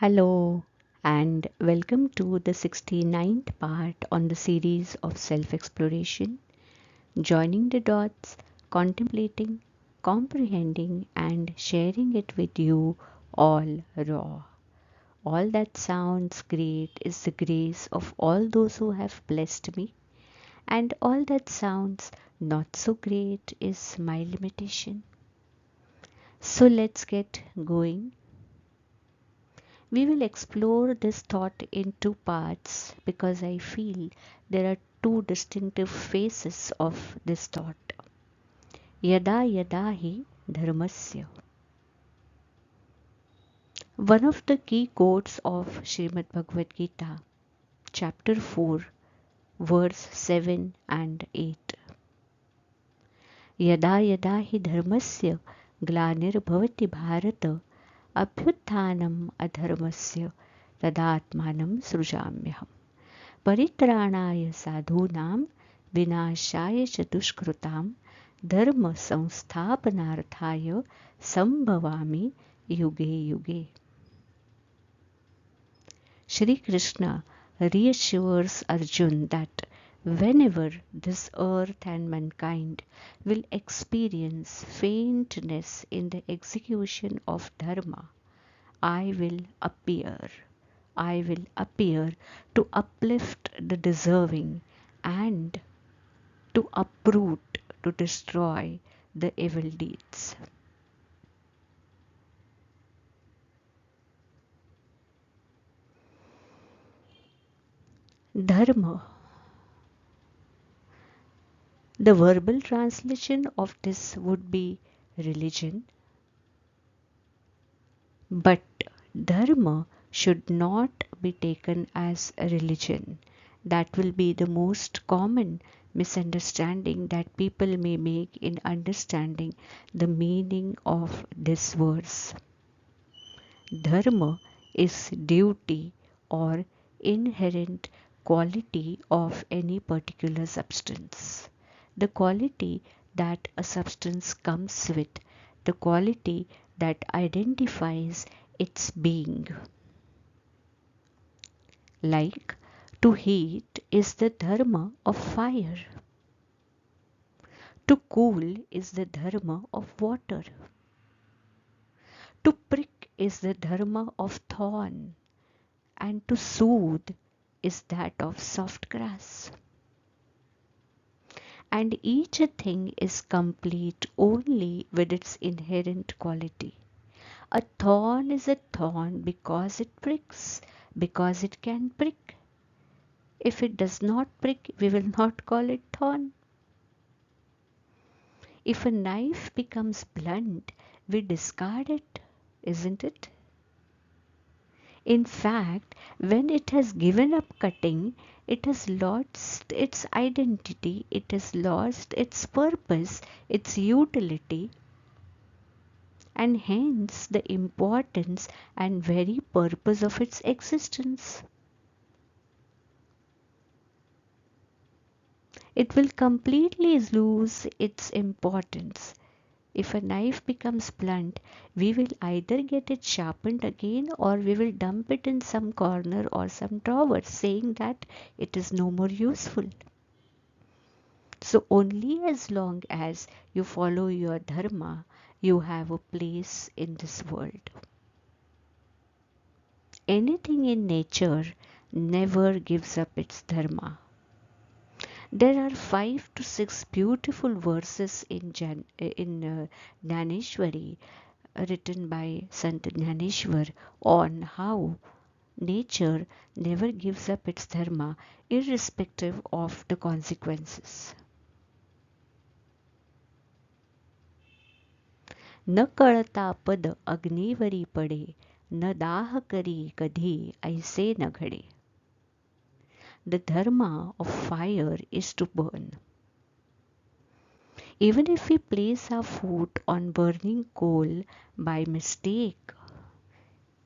Hello and welcome to the 69th part on the series of self exploration, joining the dots, contemplating, comprehending, and sharing it with you all raw. All that sounds great is the grace of all those who have blessed me, and all that sounds not so great is my limitation. So let's get going. We will explore this thought in two parts because I feel there are two distinctive phases of this thought. Yada yada hi dharmasya. One of the key quotes of Srimad Bhagavad Gita, chapter 4, verse 7 and 8. Yada yada hi dharmasya glanir bharata abhyuthanam adharmasya tadatmanam srujamyaham. परित्राणाय साधूनां विनाशाय च दुष्कृतां धर्म संस्थापनार्थाय संभवामि युगे युगे. Shri Krishna reassures Arjun that whenever this earth and mankind will experience faintness in the execution of dharma, I will appear. I will appear to uplift the deserving and to uproot, to destroy the evil deeds. Dharma. The verbal translation of this would be religion, but dharma should not be taken as a religion. That will be the most common misunderstanding that people may make in understanding the meaning of this verse. Dharma is duty or inherent quality of any particular substance. The quality that a substance comes with, the quality that identifies its being. Like to heat is the dharma of fire. To cool is the dharma of water. To prick is the dharma of thorn, and to soothe is that of soft grass. And each thing is complete only with its inherent quality. A thorn is a thorn because it pricks, because it can prick. If it does not prick, we will not call it thorn. If a knife becomes blunt, we discard it, isn't it? In fact, when it has given up cutting, it has lost its identity, it has lost its purpose, its utility, and hence the importance and very purpose of its existence. It will completely lose its importance. If a knife becomes blunt, we will either get it sharpened again or we will dump it in some corner or some drawer, saying that it is no more useful. So, only as long as you follow your dharma, you have a place in this world. Anything in nature never gives up its dharma. There are 5 to 6 beautiful verses in Jnaneshwari written by Sant Jnaneshwar on how nature never gives up its dharma irrespective of the consequences. न कळता पद अग्नीवरी पडे न दाह करी कधी ऐसे न घडे. The dharma of fire is to burn. Even if we place our foot on burning coal by mistake,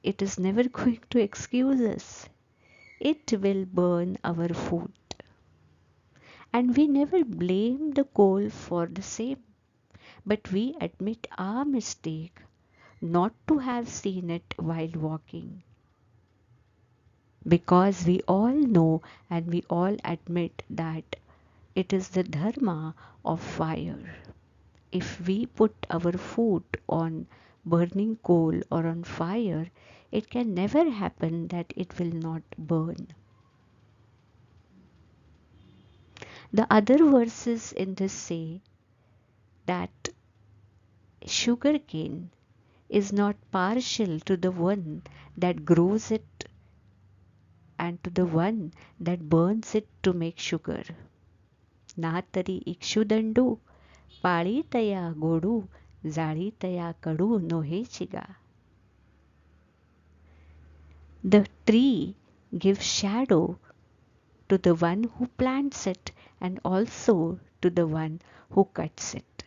it is never going to excuse us. It will burn our foot. And we never blame the coal for the same, but we admit our mistake not to have seen it while walking. because we all know and we all admit that it is the dharma of fire. If we put our food on burning coal or on fire, it can never happen that it will not burn. The other verses in this say that sugarcane is not partial to the one that grows it and to the one that burns it to make sugar. ना तरी इक्षुदंडू पाळीतया गोडू जाळीतया कडू नोहेचिगा. The tree gives shadow to the one who plants it and also to the one who cuts it.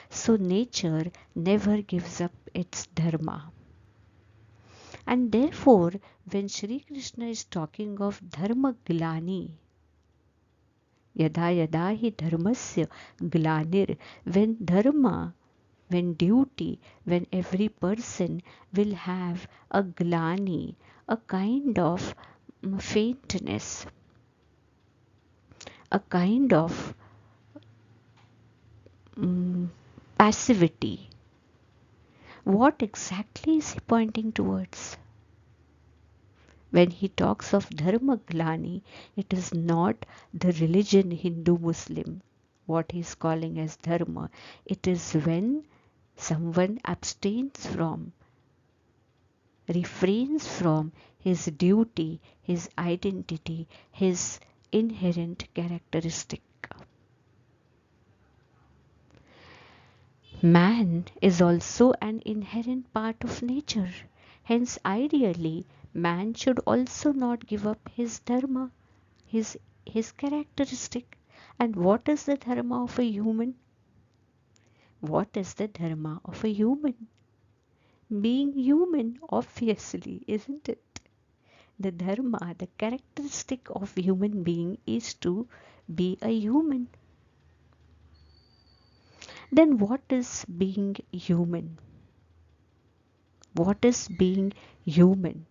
So nature never gives up its dharma. And therefore, when Sri Krishna is talking of dharma glani, yada yada hi dharmasya glanir, when dharma, when duty, when every person will have a glani, a kind of faintness, a kind of mm, passivity. What exactly is he pointing towards? When he talks of dharma glani, it is not the religion Hindu Muslim, what he is calling as dharma. It is when someone abstains from, refrains from his duty, his identity, his inherent characteristic. Man is also an inherent part of nature. Hence, ideally, man should also not give up his dharma, his characteristic. And what is the dharma of a human? What is the dharma of a human? Being human, obviously, isn't it? The dharma, the characteristic of human being is to be a human. Then what is being human? What is being human?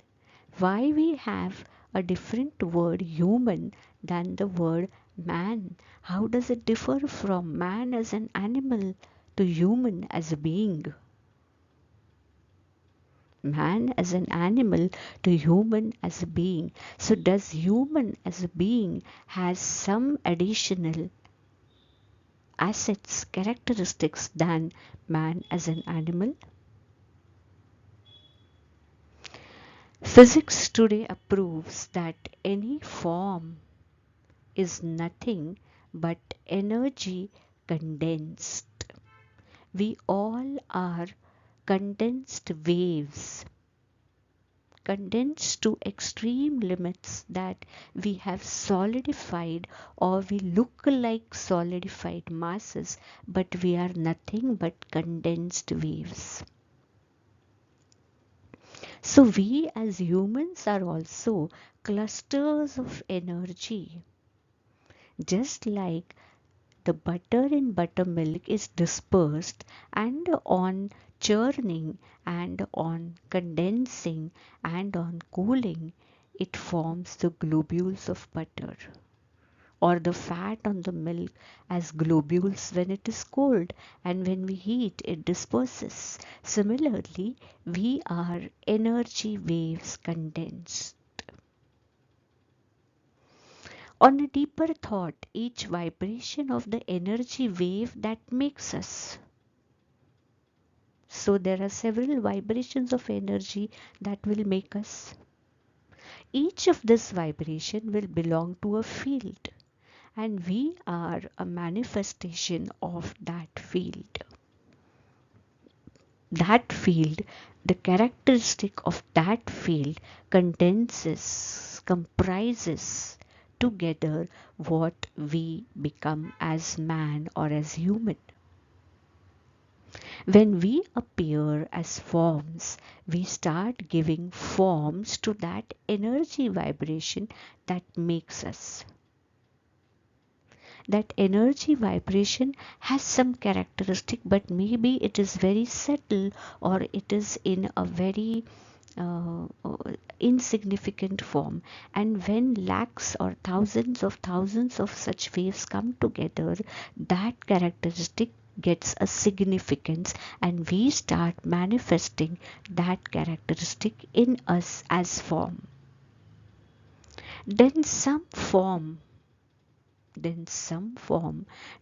Why we have a different word human than the word man? How does it differ from man as an animal to human as a being? Man as an animal to human as a being. So does human as a being has some additional assets, characteristics than man as an animal? Physics today approves that any form is nothing but energy condensed. We all are condensed waves, condensed to extreme limits that we have solidified or we look like solidified masses, but we are nothing but condensed waves. So we as humans are also clusters of energy. Just like the butter in buttermilk is dispersed and on churning and on condensing and on cooling, it forms the globules of butter, or the fat on the milk as globules when it is cold, and when we heat it disperses. Similarly, we are energy waves condensed. On a deeper thought, each vibration of the energy wave that makes us. So there are several vibrations of energy that will make us. Each of this vibration will belong to a field, and we are a manifestation of that field. That field, the characteristic of that field comprises together what we become as man or as human. When we appear as forms, we start giving forms to that energy vibration that makes us. That energy vibration has some characteristic, but maybe it is very subtle or it is in a very insignificant form, and when lakhs or thousands of such waves come together, that characteristic gets a significance, and we start manifesting that characteristic in us as form. Then some form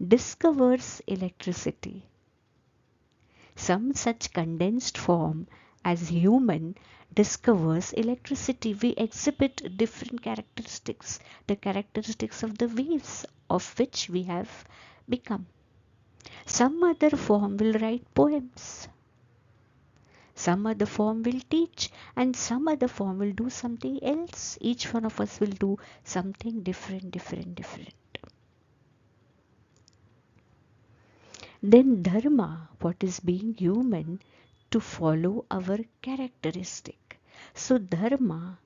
discovers electricity. Some such condensed form as human discovers electricity. We exhibit different characteristics, the characteristics of the waves of which we have become. Some other form will write poems, some other form will teach, and some other form will do something else. Each one of us will do something different. Then dharma, what is being human, to follow our characteristic. So dharma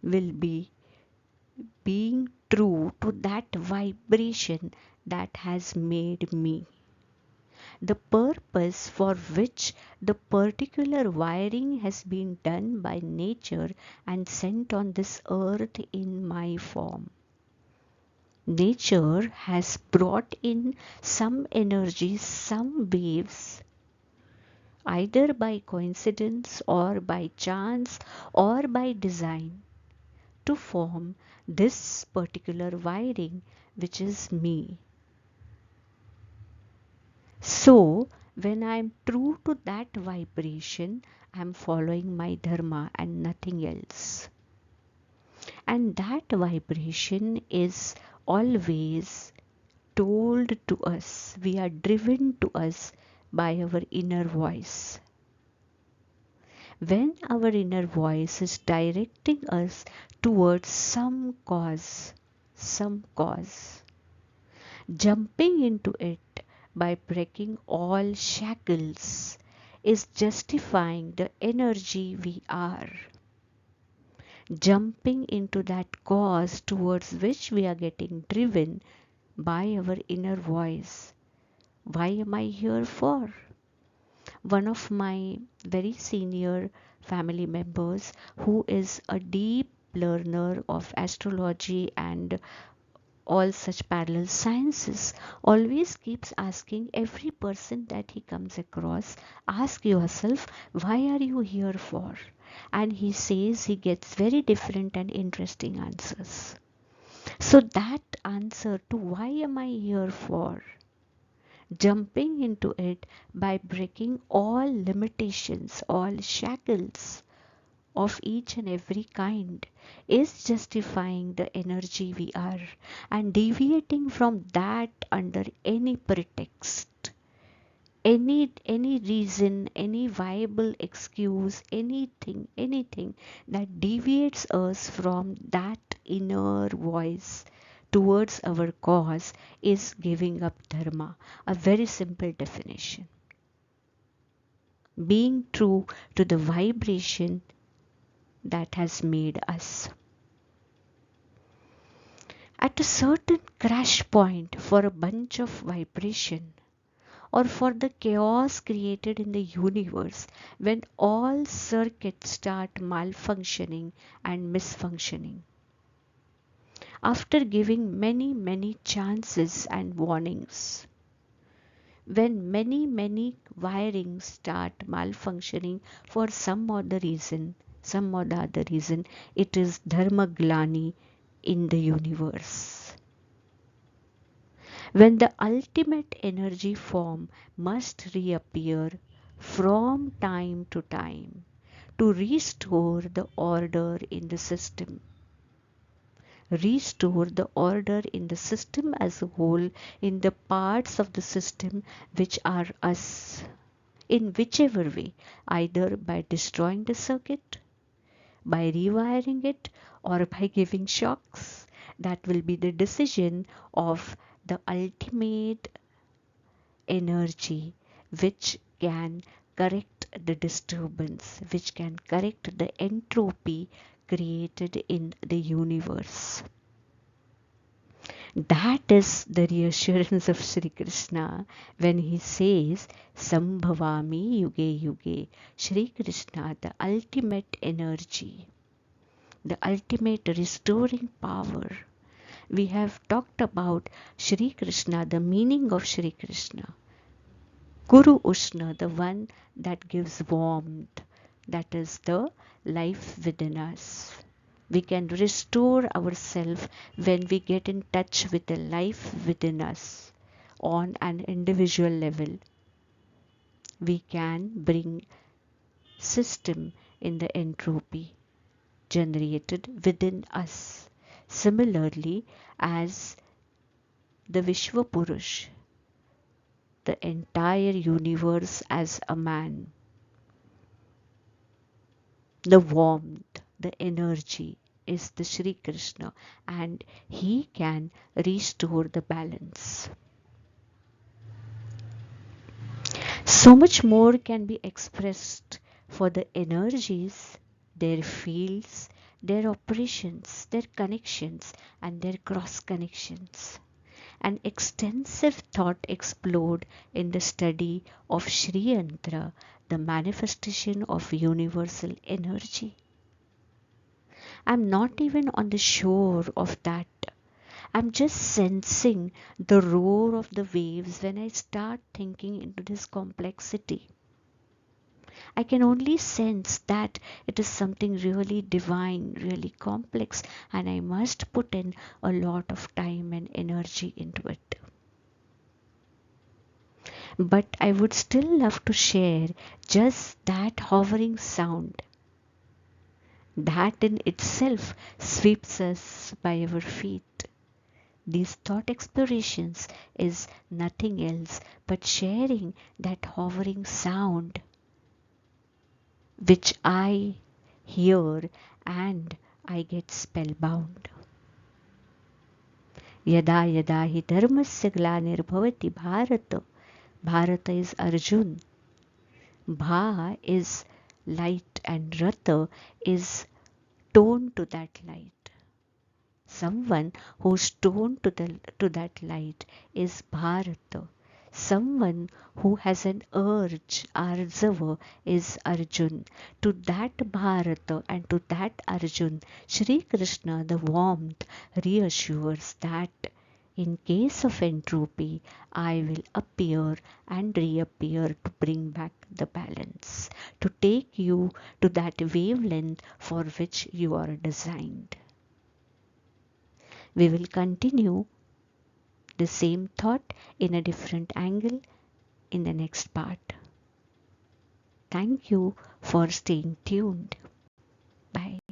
will be being true to that vibration that has made me. The purpose for which the particular wiring has been done by nature and sent on this earth in my form. Nature has brought in some energies, some waves, either by coincidence or by chance or by design, to form this particular wiring which is me. So, when I am true to that vibration, I am following my dharma and nothing else. And that vibration is always told to us, we are driven to us by our inner voice. When our inner voice is directing us towards some cause, jumping into it by breaking all shackles is justifying the energy we are. Jumping into that cause towards which we are getting driven by our inner voice. Why am I here for? One of my very senior family members, who is a deep learner of astrology and all such parallel sciences, always keeps asking every person that he comes across, ask yourself, why are you here for? And he says he gets very different and interesting answers. So that answer to why am I here for, jumping into it by breaking all limitations, all shackles of each and every kind, is justifying the energy we are, and deviating from that under any pretext, any reason, any viable excuse, anything that deviates us from that inner voice towards our cause is giving up dharma. A very simple definition. Being true to the vibration that has made us. At a certain crash point for a bunch of vibration, or for the chaos created in the universe, when all circuits start malfunctioning and misfunctioning, after giving many chances and warnings, when many wirings start malfunctioning for some or the other reason, it is dharma glani in the universe. When the ultimate energy form must reappear from time to time to restore the order in the system. Restore the order in the system as a whole, in the parts of the system which are us, in whichever way, either by destroying the circuit, by rewiring it, or by giving shocks. That will be the decision of the ultimate energy which can correct the disturbance, which can correct the entropy created in the universe. That is the reassurance of Sri Krishna when he says, Sambhavami Yuge Yuge. Sri Krishna, the ultimate energy, the ultimate restoring power. We have talked about Shri Krishna, the meaning of Shri Krishna. Guru Ushna, the one that gives warmth, that is the life within us. We can restore ourselves when we get in touch with the life within us on an individual level. We can bring system in the entropy generated within us. Similarly, as the Vishwa Purush, the entire universe as a man, the warmth, the energy is the Sri Krishna, and he can restore the balance. So much more can be expressed for the energies, their fields, their operations, their connections, and their cross connections. An extensive thought explored in the study of Sri Yantra, the manifestation of universal energy. I'm not even on the shore of that. I'm just sensing the roar of the waves when I start thinking into this complexity. I can only sense that it is something really divine, really complex, and I must put in a lot of time and energy into it. But I would still love to share just that hovering sound. That in itself sweeps us by our feet. These thought explorations is nothing else but sharing that hovering sound which I hear and I get spellbound. Yada yada hi dharmasya glanirбhavati bharata. Bharata is Arjun. Bha is light and Rata is tone to that light. Someone who's tone to that light is Bharata. Someone who has an urge, Arzava, is Arjun. To that Bharata and to that Arjun, Shri Krishna, the warmth, reassures that in case of entropy, I will appear and reappear to bring back the balance, to take you to that wavelength for which you are designed. We will continue the same thought in a different angle in the next part. Thank you for staying tuned. Bye.